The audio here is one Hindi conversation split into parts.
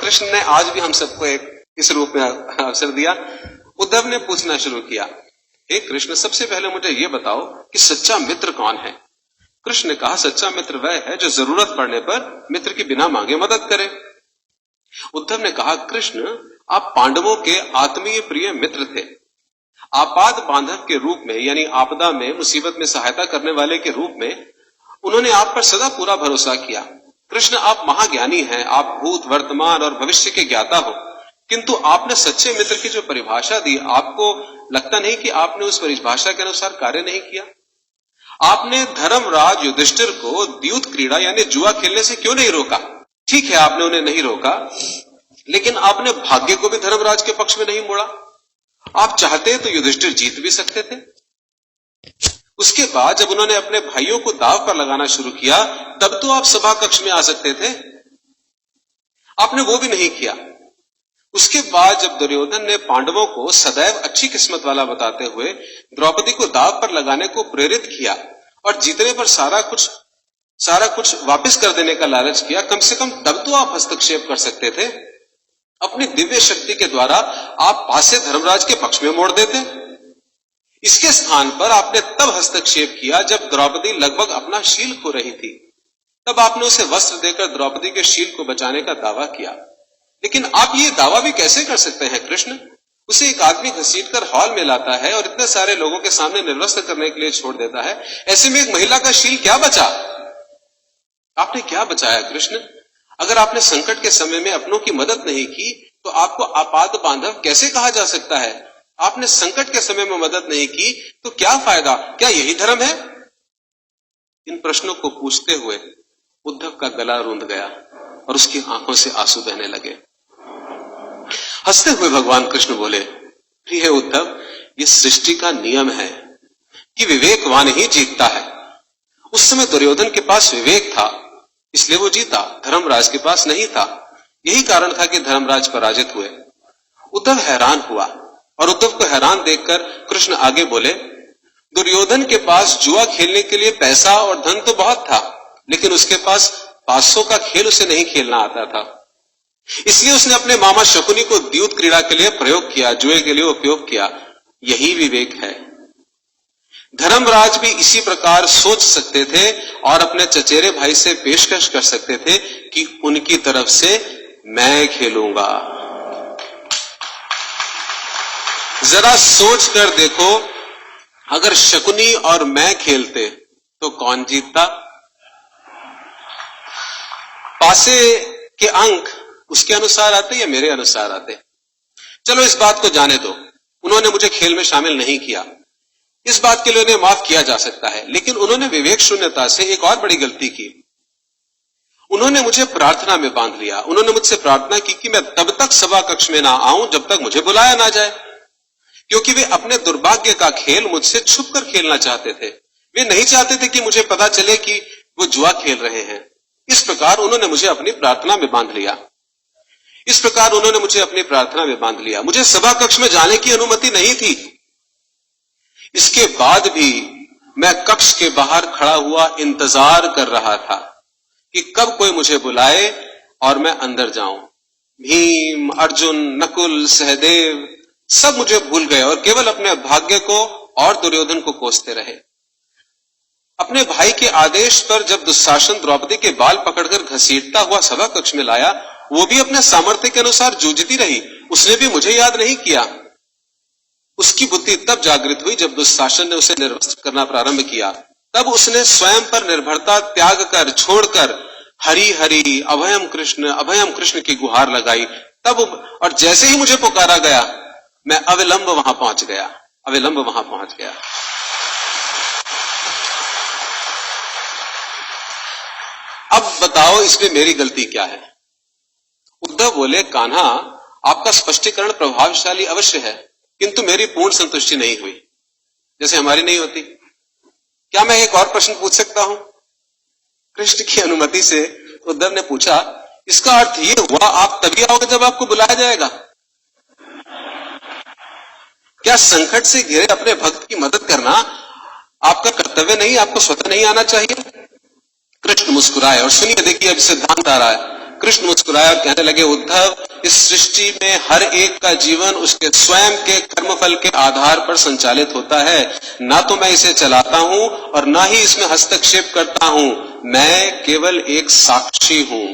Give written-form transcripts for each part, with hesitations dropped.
कृष्ण ने आज भी हम सबको एक इस रूप में अवसर दिया। उद्धव ने पूछना शुरू किया, हे कृष्ण, सबसे पहले मुझे ये बताओ कि सच्चा मित्र कौन है? कृष्ण ने कहा, सच्चा मित्र वह है जो जरूरत पड़ने पर मित्र की बिना मांगे मदद करे। उद्धव ने कहा, कृष्ण, आप पांडवों के आत्मीय प्रिय मित्र थे। आपात बांधव के रूप में, यानी आपदा में, मुसीबत में सहायता करने वाले के रूप में उन्होंने आप पर सदा पूरा भरोसा किया। कृष्ण, आप महाज्ञानी हैं, आप भूत, वर्तमान और भविष्य के ज्ञाता हो, किंतु आपने सच्चे मित्र की जो परिभाषा दी, आपको लगता नहीं कि आपने उस परिभाषा के अनुसार कार्य नहीं किया? आपने धर्मराज युधिष्ठिर को द्यूत क्रीड़ा यानी जुआ खेलने से क्यों नहीं रोका? ठीक है, आपने उन्हें नहीं रोका, लेकिन आपने भाग्य को भी धर्मराज के पक्ष में नहीं मोड़ा। आप चाहते तो युधिष्ठिर जीत भी सकते थे। उसके बाद जब उन्होंने अपने भाइयों को दांव पर लगाना शुरू किया, तब तो आप सभा कक्ष में आ सकते थे। आपने वो भी नहीं किया। उसके बाद जब दुर्योधन ने पांडवों को सदैव अच्छी किस्मत वाला बताते हुए द्रौपदी को दांव पर लगाने को प्रेरित किया और जीतने पर सारा कुछ वापस कर देने का लालच किया, कम से कम तब तो आप हस्तक्षेप कर सकते थे। अपनी दिव्य शक्ति के द्वारा आप पासे धर्मराज के पक्ष में मोड़ देते। इसके स्थान पर आपने तब हस्तक्षेप किया जब द्रौपदी लगभग अपना शील खो रही थी। तब आपने उसे वस्त्र देकर द्रौपदी के शील को बचाने का दावा किया। लेकिन आप ये दावा भी कैसे कर सकते हैं कृष्ण? उसे एक आदमी घसीटकर हॉल में लाता है और इतने सारे लोगों के सामने निर्वस्त्र करने के लिए छोड़ देता है। ऐसे में एक महिला का शील क्या बचा? आपने क्या बचाया कृष्ण? अगर आपने संकट के समय में अपनों की मदद नहीं की तो आपको आपात बांधव कैसे कहा जा सकता है? आपने संकट के समय में मदद नहीं की तो क्या फायदा? क्या यही धर्म है? इन प्रश्नों को पूछते हुए उद्धव का गला रूंध गया और उसकी आंखों से आंसू बहने लगे। हंसते हुए भगवान कृष्ण बोले, प्रिय उद्धव, ये सृष्टि का नियम है कि विवेकवान ही जीतता है। उस समय दुर्योधन के पास विवेक था, इसलिए वो जीता, धर्मराज के पास नहीं था। यही कारण था कि धर्मराज पराजित हुए। उद्धव हैरान हुआ और उद्धव को हैरान देखकर कृष्ण आगे बोले, दुर्योधन के पास जुआ खेलने के लिए पैसा और धन तो बहुत था, लेकिन उसके पास 500 का खेल उसे नहीं खेलना आता था। इसलिए उसने अपने मामा शकुनी को द्यूत क्रीड़ा के लिए प्रयोग किया, जुए के लिए उपयोग किया। यही विवेक है। धर्मराज भी इसी प्रकार सोच सकते थे और अपने चचेरे भाई से पेशकश कर सकते थे कि उनकी तरफ से मैं खेलूंगा। जरा सोच कर देखो, अगर शकुनी और मैं खेलते तो कौन जीतता? पासे के अंक उसके अनुसार आते या मेरे अनुसार आते? चलो इस बात को जाने दो, उन्होंने मुझे खेल में शामिल नहीं किया, इस बात के लिए उन्हें माफ किया जा सकता है। लेकिन उन्होंने विवेक शून्यता से एक और बड़ी गलती की। उन्होंने मुझे प्रार्थना में बांध लिया। उन्होंने मुझसे प्रार्थना की कि मैं तब तक सभा कक्ष में ना आऊं जब तक मुझे बुलाया ना जाए, क्योंकि वे अपने दुर्भाग्य का खेल मुझसे छुप कर खेलना चाहते थे। वे नहीं चाहते थे कि मुझे पता चले कि वो जुआ खेल रहे हैं। इस प्रकार उन्होंने मुझे अपनी प्रार्थना में बांध लिया। मुझे सभा कक्ष में जाने की अनुमति नहीं थी। इसके बाद भी मैं कक्ष के बाहर खड़ा हुआ इंतजार कर रहा था कि कब कोई मुझे बुलाए और मैं अंदर जाऊं। भीम, अर्जुन, नकुल, सहदेव सब मुझे भूल गए और केवल अपने भाग्य को और दुर्योधन को कोसते रहे। अपने भाई के आदेश पर जब दुशासन द्रौपदी के बाल पकड़कर घसीटता हुआ सभा कक्ष में लाया, वो भी अपने सामर्थ्य के अनुसार जूझती रही। उसने भी मुझे याद नहीं किया। उसकी बुद्धि तब जागृत हुई जब दुशासन ने उसे निर्वस्त्र करना प्रारंभ किया। तब उसने स्वयं पर निर्भरता त्याग कर, छोड़कर हरि हरि अभयम कृष्ण की गुहार लगाई। तब और जैसे ही मुझे पुकारा गया, मैं अविलंब वहां पहुंच गया। अब बताओ इसमें मेरी गलती क्या है? उद्धव बोले, कान्हा, आपका स्पष्टीकरण प्रभावशाली अवश्य है, किंतु मेरी पूर्ण संतुष्टि नहीं हुई, जैसे हमारी नहीं होती। क्या मैं एक और प्रश्न पूछ सकता हूं? कृष्ण की अनुमति से उद्धव ने पूछा, इसका अर्थ ये हुआ आप तभी आओगे जब आपको बुलाया जाएगा? क्या संकट से घिरे अपने भक्त की मदद करना आपका कर्तव्य नहीं, आपको स्वतः नहीं आना चाहिए? कृष्ण मुस्कुराए और सुनिए, देखिए अब सिद्धांत आ रहा है। कृष्ण मुस्कुराए और कहने लगे, उद्धव, इस सृष्टि में हर एक का जीवन उसके स्वयं के कर्मफल के आधार पर संचालित होता है। ना तो मैं इसे चलाता हूं और ना ही इसमें हस्तक्षेप करता हूं। मैं केवल एक साक्षी हूं।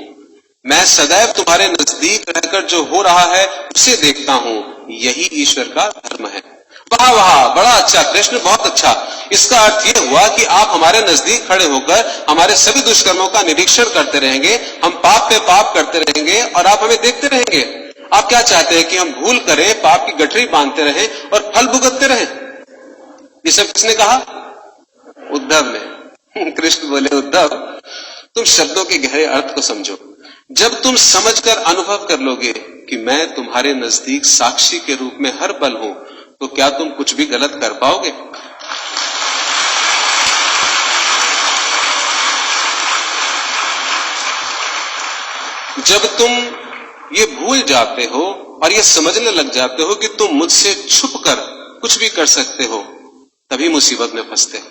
मैं सदैव तुम्हारे नजदीक रहकर जो हो रहा है उसे देखता हूं। यही ईश्वर का धर्म है। वाह वाह, बड़ा अच्छा कृष्ण, बहुत अच्छा। इसका अर्थ यह हुआ कि आप हमारे नजदीक खड़े होकर हमारे सभी दुष्कर्मों का निरीक्षण करते रहेंगे, हम पाप पे पाप करते रहेंगे और आप हमें देखते रहेंगे। आप क्या चाहते हैं कि हम भूल करें, पाप की गठरी बांधते रहें और फल भुगतते रहें? ये सब किसने कहा? उद्धव ने। कृष्ण बोले, उद्धव, तुम शब्दों के गहरे अर्थ को समझो। जब तुम समझकर अनुभव कर लोगे कि मैं तुम्हारे नजदीक साक्षी के रूप में हर पल हूं, तो क्या तुम कुछ भी गलत कर पाओगे? जब तुम ये भूल जाते हो और ये समझने लग जाते हो कि तुम मुझसे छुपकर कुछ भी कर सकते हो, तभी मुसीबत में फंसते हो।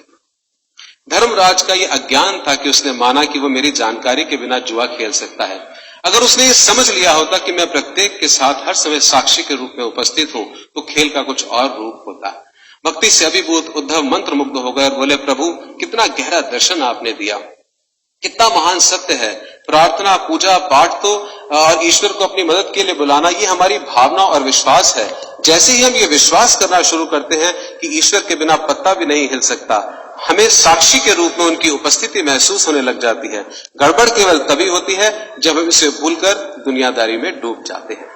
धर्मराज का ये अज्ञान था कि उसने माना कि वो मेरी जानकारी के बिना जुआ खेल सकता है। अगर उसने ये समझ लिया होता कि मैं प्रत्येक के साथ हर समय साक्षी के रूप में उपस्थित हूं, तो खेल का कुछ और रूप होता। भक्ति से अभिभूत उद्धव मंत्र मुग्ध हो गए और बोले, प्रभु, कितना गहरा दर्शन आपने दिया, कितना महान सत्य है। प्रार्थना, पूजा पाठ तो और ईश्वर को अपनी मदद के लिए बुलाना, ये हमारी भावना और विश्वास है। जैसे ही हम ये विश्वास करना शुरू करते हैं कि ईश्वर के बिना पत्ता भी नहीं हिल सकता, हमें साक्षी के रूप में उनकी उपस्थिति महसूस होने लग जाती है। गड़बड़ केवल तभी होती है जब हम इसे भूलकर दुनियादारी में डूब जाते हैं।